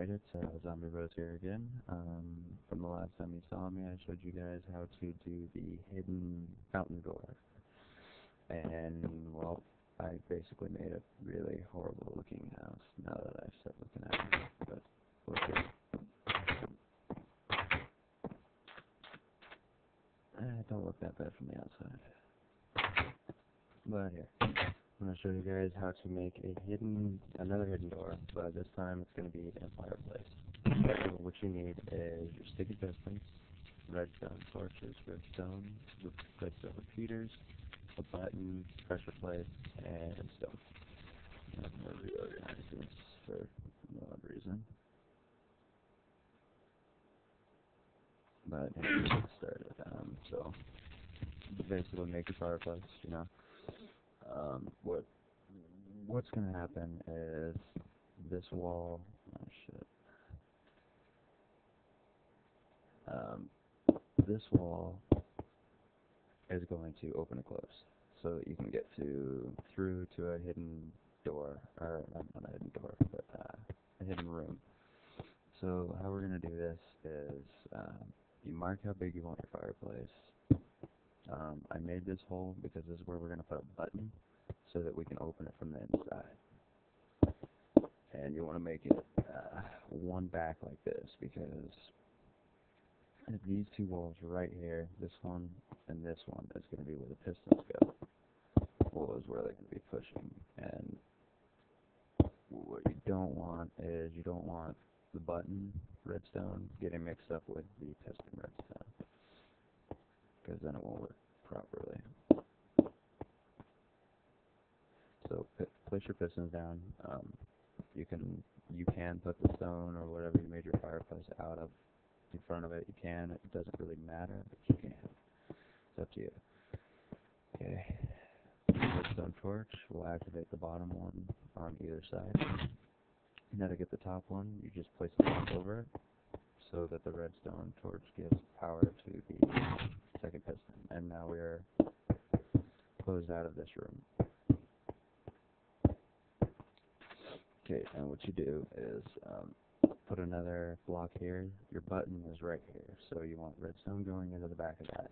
Alright, it's Zombie Rose here again. From the last time you saw me, I showed you guys how to do the hidden fountain door. And, well, I basically made a really horrible looking house now that I've started looking at it. But, look here. Don't look that bad from the outside. But here, I'm going to show you guys how to make another hidden door, but this time it's going to be in a fireplace. So what you need is your sticky pistons, redstone torches, redstone repeaters, a button, pressure plate, and stone. I'm going to reorganize this for no odd reason. But anyway, let's get started. So basically make a fireplace, you know. What's going to happen is this wall, oh shit, this wall is going to open and close so that you can get through to a hidden door, or not a hidden door, but a hidden room. So how we're going to do this is you mark how big you want your fireplace. I made this hole because this is where we're going to put a button so that we can open it from the inside. And you want to make it one back like this, because these two walls right here, this one and this one, is going to be where the pistons go. Well, is where they're going to be pushing. And what you don't want is the button redstone getting mixed up with the piston redstone, because then it won't work properly. So place your pistons down. You can put the stone or whatever you made your fireplace out of in front of it. You can. It doesn't really matter, but you can. It's up to you. Okay. Redstone torch will activate the bottom one on either side. Now to get the top one, you just place the top over it so that the redstone torch gives power to the second piston. And now we are closed out of this room. Okay, and what you do is put another block here. Your button is right here, so you want redstone going into the back of that.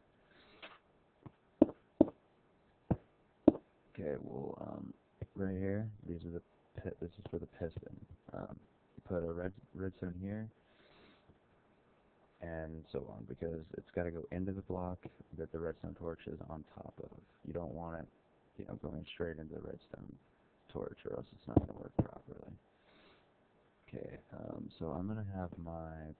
Okay, well, right here, this is for the piston. You put a redstone here, and so on, because it's got to go into the block that the redstone torch is on top of. You don't want it, going straight into the redstone torch, or else it's not going to work properly. Okay, so I'm going to have my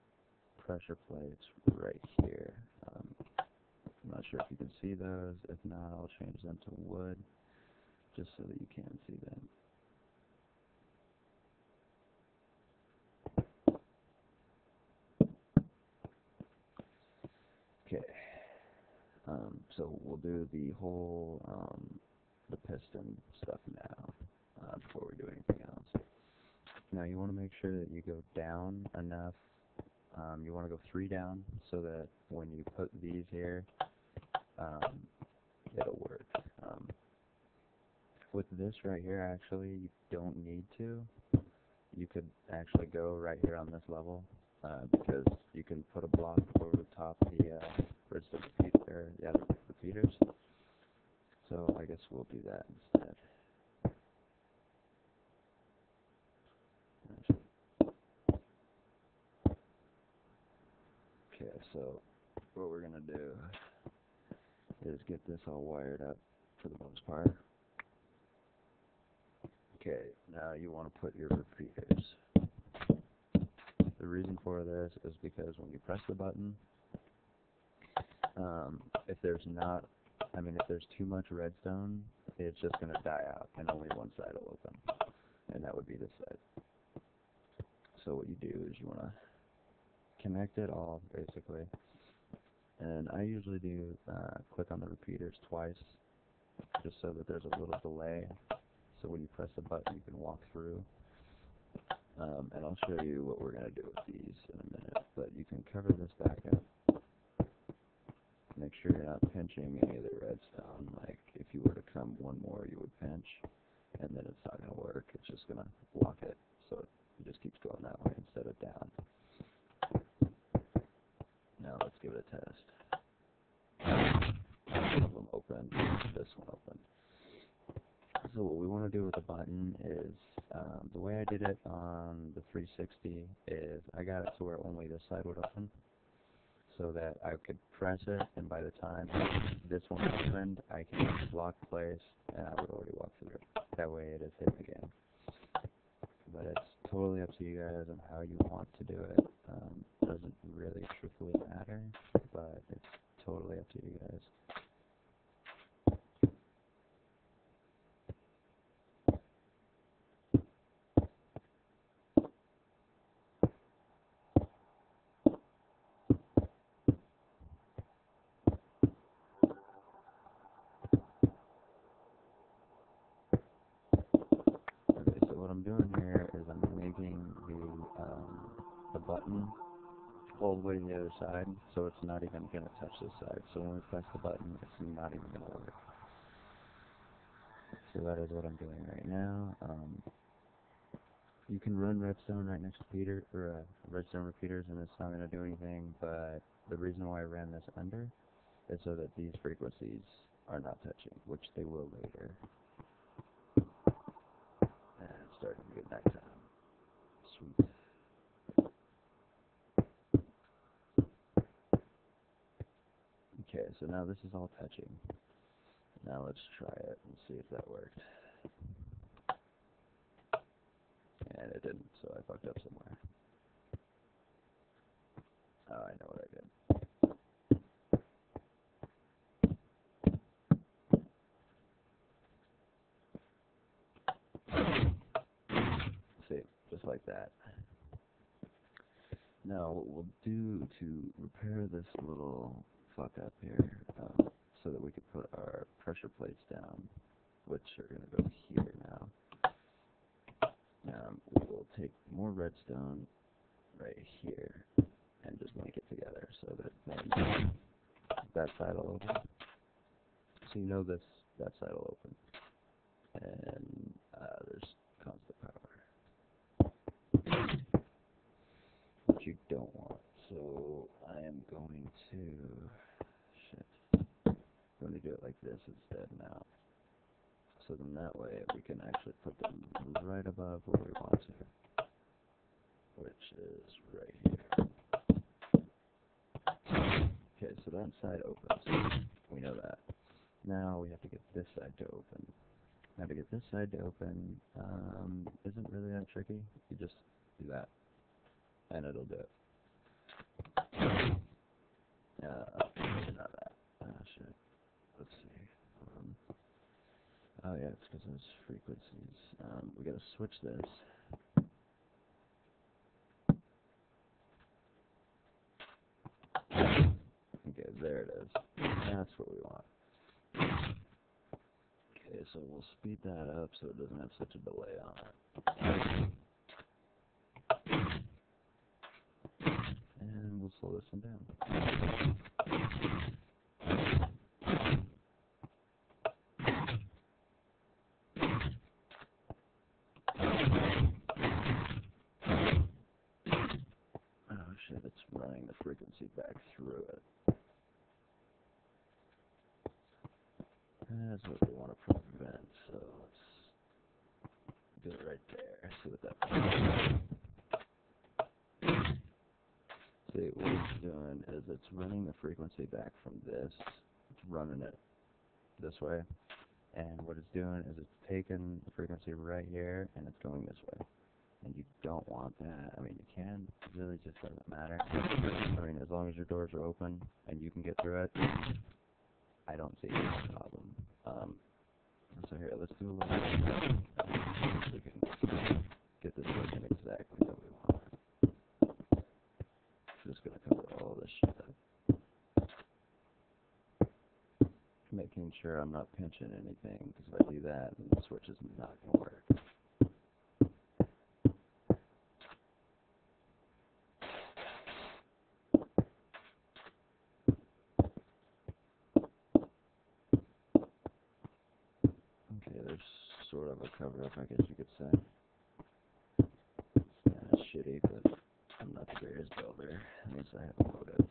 pressure plates right here. I'm not sure if you can see those. If not, I'll change them to wood, just so that you can see them. Okay, so we'll do the whole, the piston stuff now, before we do anything else. Now you want to make sure that you go down enough. You want to go 3 down so that when you put these here, it'll work. With this right here, actually, you don't need to. You could actually go right here on this level, because you can put a block over the top of the redstone repeaters. So I guess we'll do that instead. Okay, so what we're going to do is get this all wired up for the most part. Okay, now you want to put your repeaters. The reason for this is because when you press the button, if there's too much redstone, it's just going to die out, and only one side will open, and that would be this side. So what you do is you want to connect it all, basically, and I usually do click on the repeaters twice, just so that there's a little delay, so when you press the button you can walk through. And I'll show you what we're going to do with these in a minute, but you can cover this back up. Make sure you're not pinching any of the redstone. Like, if you were to come one more, you would pinch, and then it's not going to work. It's just going to block it, so it just keeps going that way instead of down. a test. One of them open, this one open. So what we want to do with the button is, the way I did it on the 360 is I got it to where only this side would open, so that I could press it, and by the time this one opened, I can just lock place, and I would already walk through it. That way it is hidden again. But it's totally up to you guys on how you want to do it. Doesn't really truthfully matter, but it's totally up to you guys. Okay, so what I'm doing here is I'm making the button all the way to the other side, so it's not even going to touch this side. So when we press the button, it's not even going to work. So that is what I'm doing right now. You can run redstone right next to redstone repeaters, and it's not going to do anything, but the reason why I ran this under is so that these frequencies are not touching, which they will later. And it's starting to get nighttime. Sweet. Okay, so now this is all touching. Now let's try it and see if that worked. And it didn't, so I fucked up somewhere. Oh, I know what I did. See, just like that. Now, what we'll do to repair this little fuck up here, so that we can put our pressure plates down, which are going to go here now. We'll take more redstone right here and just link it together so that then that side will open. So you know that side will open. And there's constant power, which you don't want. So I am going to, I'm going to do it like this instead now. So then that way we can actually put them right above where we want to, which is right here. Okay, so that side opens. We know that. Now we have to get this side to open. Now to get this side to open, isn't really that tricky. You just do that, and it'll do it. Not that. Oh shit. Let's see. Oh yeah, it's because those frequencies. We gotta switch this. Okay, there it is. That's what we want. Okay, so we'll speed that up so it doesn't have such a delay on it. And we'll slow this one down. Oh shit, it's running the frequency back through it. That's what we want to prevent, so let's do it right there. See what that does. See, what it's doing is it's running the frequency back from this. It's running it this way. And what it's doing is it's taking the frequency right here, and it's going this way. And you don't want that. I mean, you can. It really just doesn't matter. I mean, as long as your doors are open and you can get through it, I don't see any problem. So here, let's do a little bit. We can get this working exactly how we want. I'm just going to cover all this shit up. Making sure I'm not pinching anything, because if I do that, then the switch is not going to work. Okay, there's sort of a cover-up, I guess you could say. It's kind of shitty, but I'm not the greatest builder. At least I have a motive.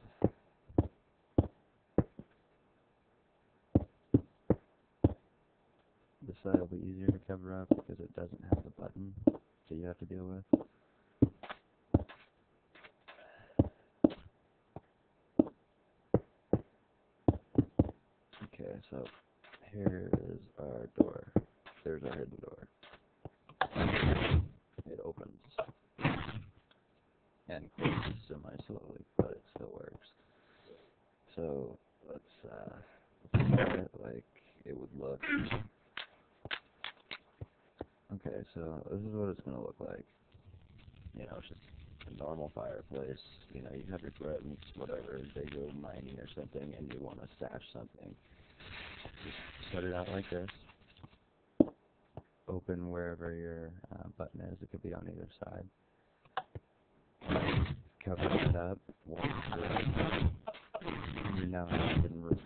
side will be easier to cover up because it doesn't have the button that you have to deal with. Okay, so here is our door. There's our hidden door. It opens and closes semi-slowly, but it still works. So let's set it like it would look. Okay, so this is what it's going to look like. You know, it's just a normal fireplace. You know, you have your friends, whatever, they go mining or something, and you want to stash something. Just set it out like this. Open wherever your button is. It could be on either side. Cover it up. Walk through. You now have a hidden room.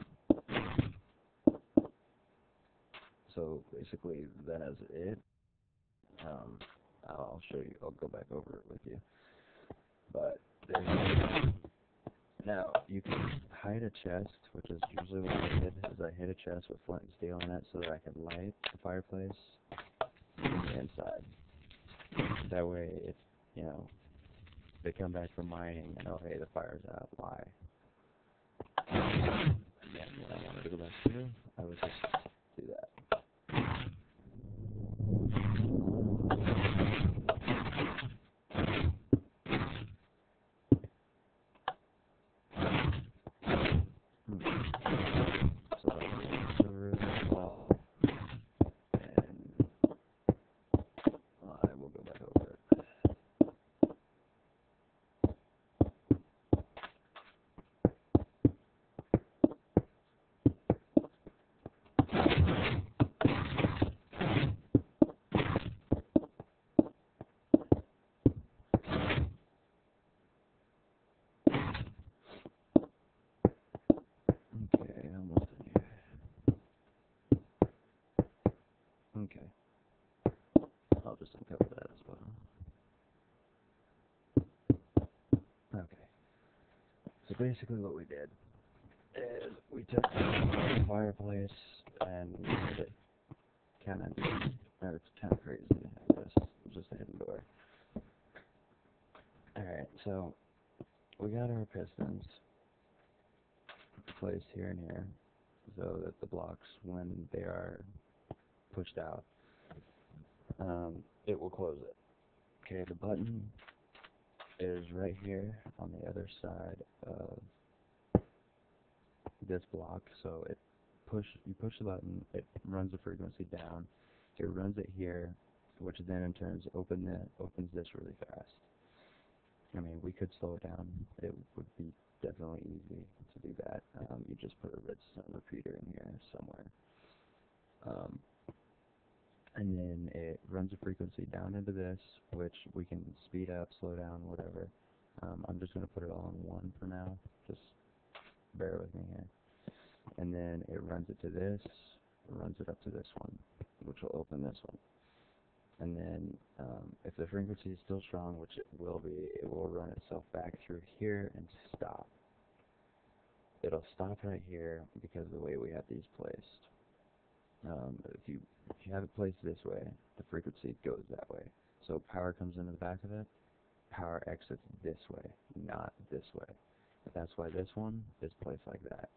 So basically, that is it. I'll show you. I'll go back over it with you. But there's now you can hide a chest, which is usually what I did. Is I hid a chest with flint and steel in it so that I could light the fireplace from the inside. That way, if you know they come back from mining and oh hey the fire's out, why? And then when I wanted to go back through, I would just do that. So that's the roof wall, and I will go back over it. Okay, almost in here. Okay, I'll just uncover that as well. Okay, so basically what we did is we took the fireplace and we made it kind of, it's kind of crazy, I guess, just a hidden door. Alright, so we got our pistons placed here and here so that the blocks, when they are pushed out, it will close it. Okay, the button is right here on the other side of this block, so you push the button, it runs the frequency down, it runs it here, which then in turn opens this really fast. I mean, we could slow it down. It would be definitely easy to do that. You just put a redstone repeater in here somewhere. And then it runs the frequency down into this, which we can speed up, slow down, whatever. I'm just going to put it all in one for now. Just bear with me here. And then it runs it to this, runs it up to this one, which will open this one. And then if the frequency is still strong, which it will be, it will run itself back through here and stop. It'll stop right here because of the way we have these placed. If you have it placed this way, the frequency goes that way. So power comes into the back of it, power exits this way, not this way. That's why this one is placed like that.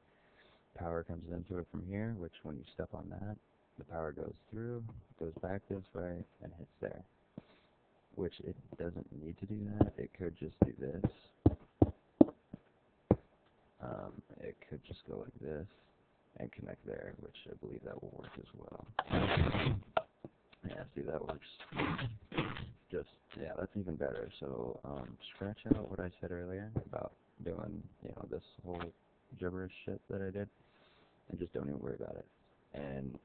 Power comes into it from here, which when you step on that, the power goes through, goes back this way, and hits there. Which it doesn't need to do that. It could just do this. It could just go like this and connect there, which I believe that will work as well. Yeah, see, that works. Yeah, that's even better. So, scratch out what I said earlier about doing, this whole gibberish shit that I did, and just don't even worry about it. And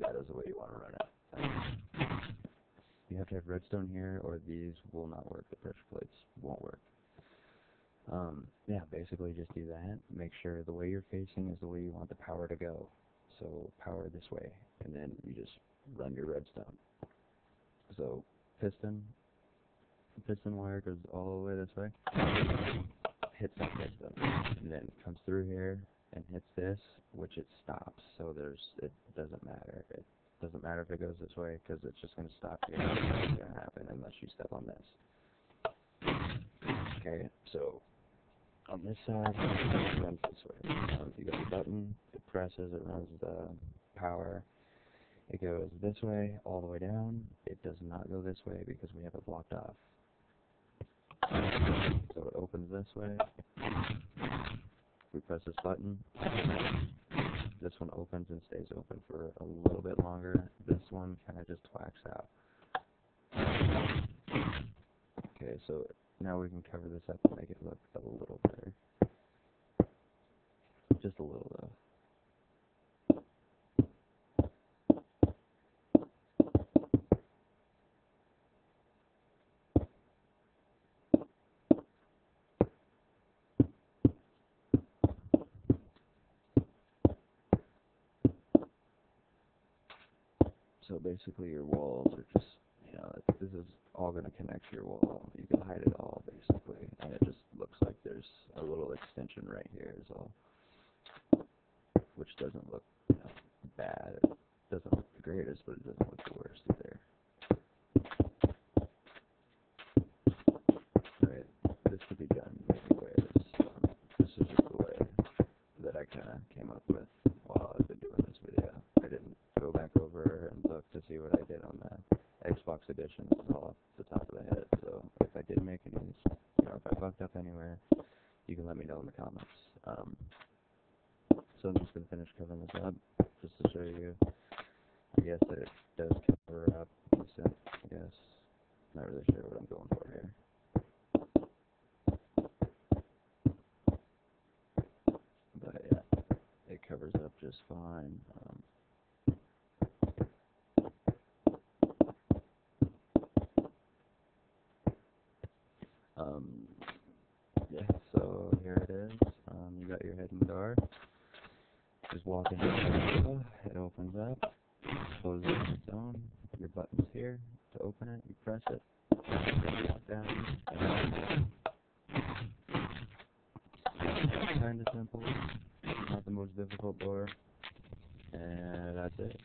that is the way you want to run it. You have to have redstone here, or these will not work. The pressure plates won't work. Yeah, basically just do that. Make sure the way you're facing is the way you want the power to go. So power this way, and then you just run your redstone. So piston wire goes all the way this way, hits that piston, and then comes through here and hits this, which it stops. So it doesn't matter. Doesn't matter if it goes this way, because it's just going to stop here. Nothing's going to happen unless you step on this. Okay, so on this side, it runs this way. You got the button, it presses, it runs the power. It goes this way, all the way down. It does not go this way because we have it blocked off. So it opens this way. We press this button. This one opens and stays open for a little bit longer. This one kind of just twacks out. Okay, so now we can cover this up and make it look a little better. Just a little though. So basically your walls are just, you know, this is all going to connect to your wall. You can hide it all basically, and it just looks like there's a little extension right here is all, which doesn't look, you know, bad. It doesn't look the greatest, but it doesn't look the worst either. Alright, this could be done many ways. This is just the way that I kind of came up with while I've been doing this video. I didn't go back over and look to see what I did on the Xbox edition. It's all off the top of the head. So if I did make any, you know, if I fucked up anywhere, you can let me know in the comments. So I'm just going to finish covering this up, just to show you, I guess, that it does cover up decent, I guess. Not really sure what I'm going for here. But yeah, it covers up just fine. Yeah, so here it is. You got your hidden door. Just walk in the it opens up, closes on its own. Your button's here to open it. You press it, walk down. Kind of simple, not the most difficult door, and that's it.